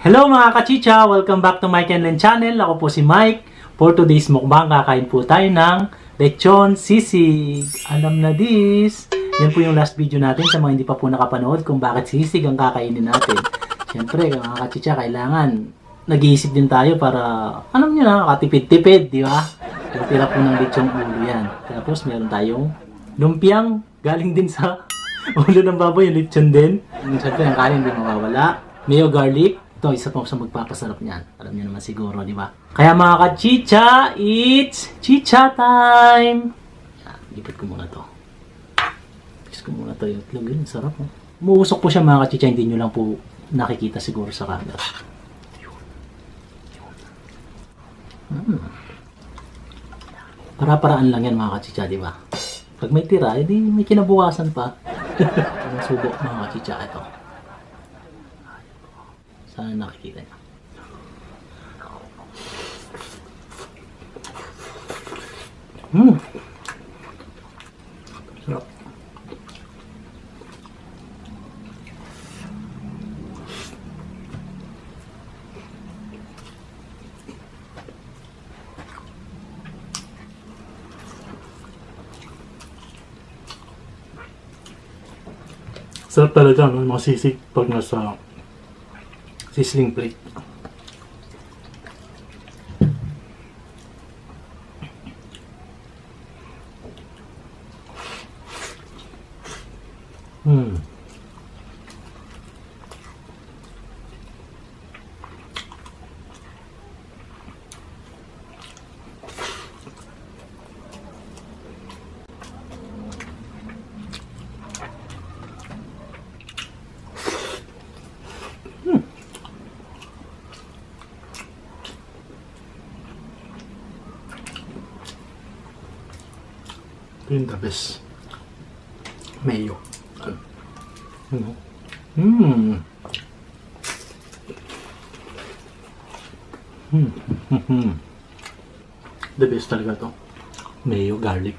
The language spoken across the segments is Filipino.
Hello mga kachicha! Welcome back to Mike and Len channel. Ako po si Mike. For today's mukbang, kakain po tayo ng lechon sisig. Alam na this. Yan po yung last video natin sa mga hindi pa po nakapanood kung bakit sisig ang kakainin natin. Siyempre, mga kachicha, kailangan nag-iisip din tayo para, alam nyo na, katipid-tipid, di ba? Tira po ng lechong ulo yan. Tapos meron tayong lumpiang galing din sa ulo ng baboy, yung lechon din. Siyempre, ang kanin din mawawala. Mayo garlic. Ito, isa pa sa magpapasarap niyan. Alam niyo naman siguro, di ba? Kaya mga ka-chicha, it's chicha time! Yan, lipat ko muna to. Lipat ko muna to yung itlog. Yun, sarap. Oh. Umuusok po siya mga ka-chicha, hindi nyo lang po nakikita siguro sa camera. Para-paraan lang yan mga ka-chicha, di ba? Pag may tira, edi may kinabukasan pa. Ang subok mga ka-chicha, ito. Sana nakikita niyo. Sarap. Sarap talaga ng mga sisig pag nasa sizzling plate. Ito yung the best. Mayo. The best talaga to. Mayo garlic.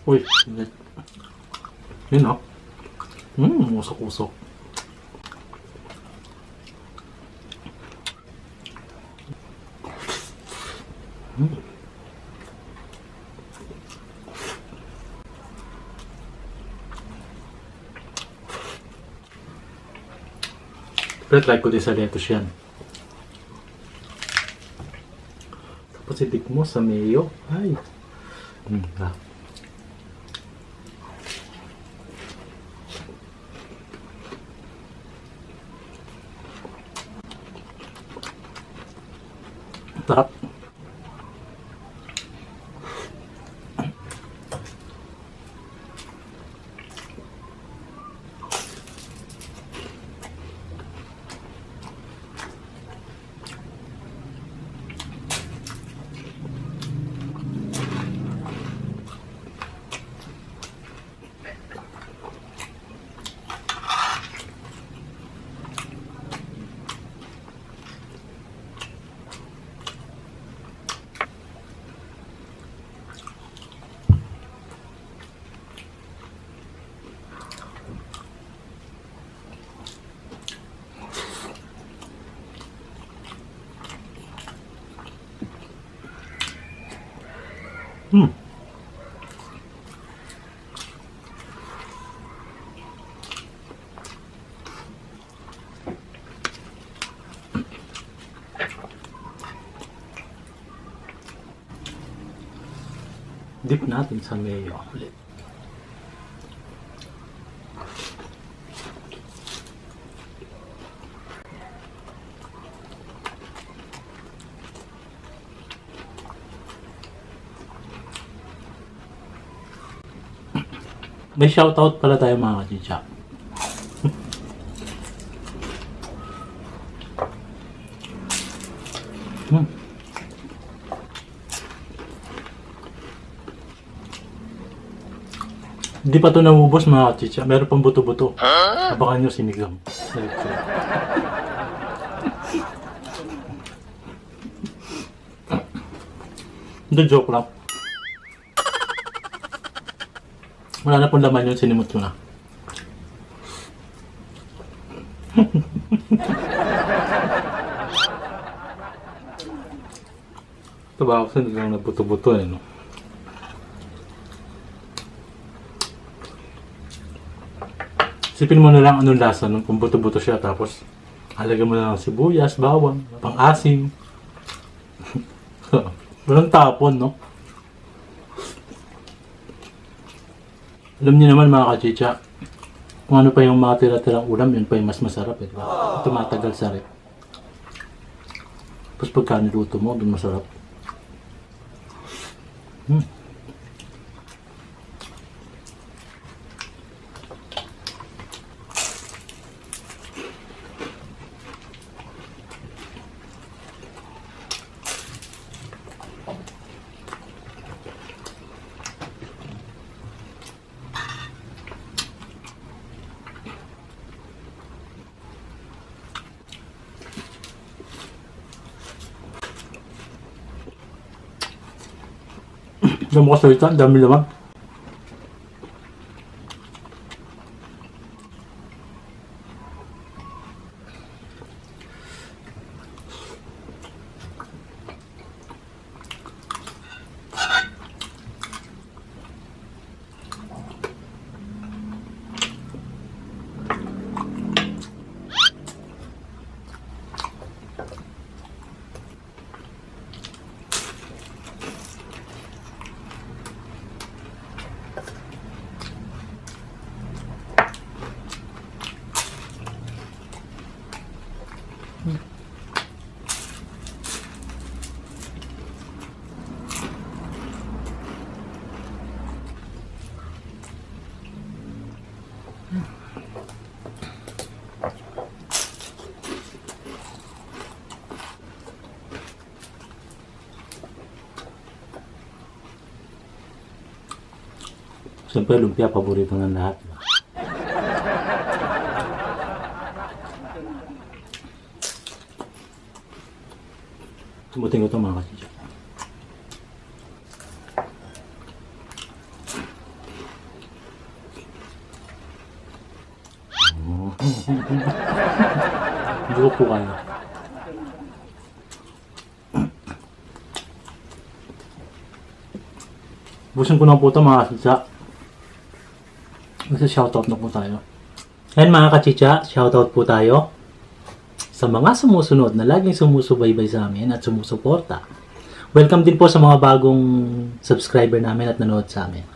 Uy, yun o. Usok-usok. Pero try ko din sa lettuce yan. Tapos itik mo sa mayo. Ay. Sarap. Dip natin sa mayo ulit. May shoutout pala tayo mga kachicha. Hindi pa ito naubos mga kachicha. Meron pang buto-buto. Abangan nyo sinigang. Hindi, joke lang. Wala na pong laman yun, sinimot ko na. Ito ba ako sa lang nabuto-buto eh, no? Isipin mo na lang anong lasa nung kung buto-buto siya, tapos halagyan mo na ng sibuyas, bawang, pang-asim. Walang tapon, no? Alam niyo naman mga kachicha, kung ano pa yung mga tira-tirang ulam, yun pa yung mas masarap eh. Tumatagal sa rep. Tapos pagka niluto mo, dun masarap. Dami mo kasalita, dami naman. Siyempre, lumpia, paborito ng lahat. Sumutin ko ito mga kasisya. Hindi ko po kaya. Busin ko na po ito mga kasisya. Kasi shoutout na po tayo. Ayan mga kachicha, shoutout po tayo sa mga sumusunod na laging sumusubaybay sa amin at sumusuporta. Welcome din po sa mga bagong subscriber namin at nanood sa amin.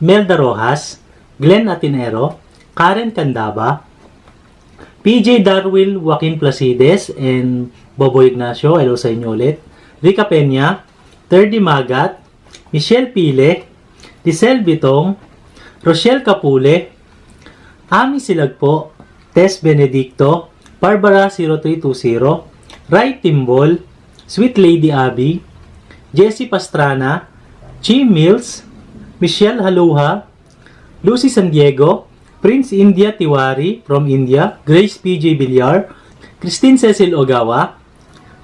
Melda Rojas, Glenn Atinero, Karen Candaba, PJ Darwil Joaquin Placides, and Bobo Ignacio, hello sa inyo ulit. Rica Peña, Terdy Magat, Michelle Pile, Lisel Bitong, Rochelle Capule, Ami Silagpo, Tess Benedicto, Barbara 0320, Rai Timbol, Sweet Lady Abby, Jessie Pastrana, Chi Mills, Michelle Haluha, Lucy San Diego, Prince India Tiwari from India, Grace PJ Villar, Christine Cecil Ogawa,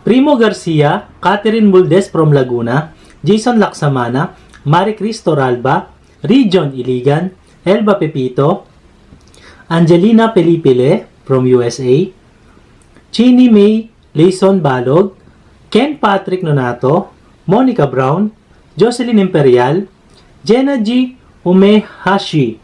Primo Garcia, Catherine Muldes from Laguna, Jason Laksamana, Marie Cris Toralba, Region Iligan, Elba Pepito, Angelina Pelipile from USA, Chini May Layson Balog, Ken Patrick Nonato, Monica Brown, Jocelyn Imperial, Jenna G. Umehashi,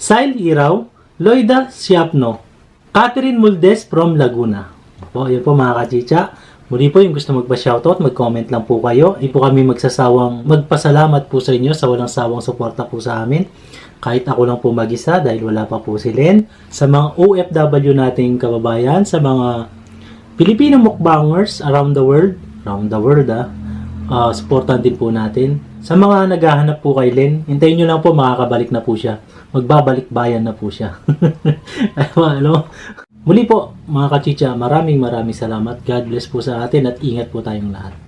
Sail Iraw, Loida Siapno, Catherine Muldes from Laguna. Po, yun po mga kachicha. Muli po yung gusto magpa-shoutout, mag-comment lang po kayo. Hindi po kami magsasawang magpasalamat po sa inyo sa walang sawang suporta po sa amin. Kahit ako lang po mag-isa dahil wala pa po si Len. Sa mga OFW nating kababayan, sa mga Filipino mukbangers around the world, supportan din po natin. Sa mga naghahanap po kay Len, hintayin nyo lang po, makakabalik na po siya. Magbabalik bayan na po siya. Ano? Muli po, mga kachicha, maraming salamat. God bless po sa atin at ingat po tayong lahat.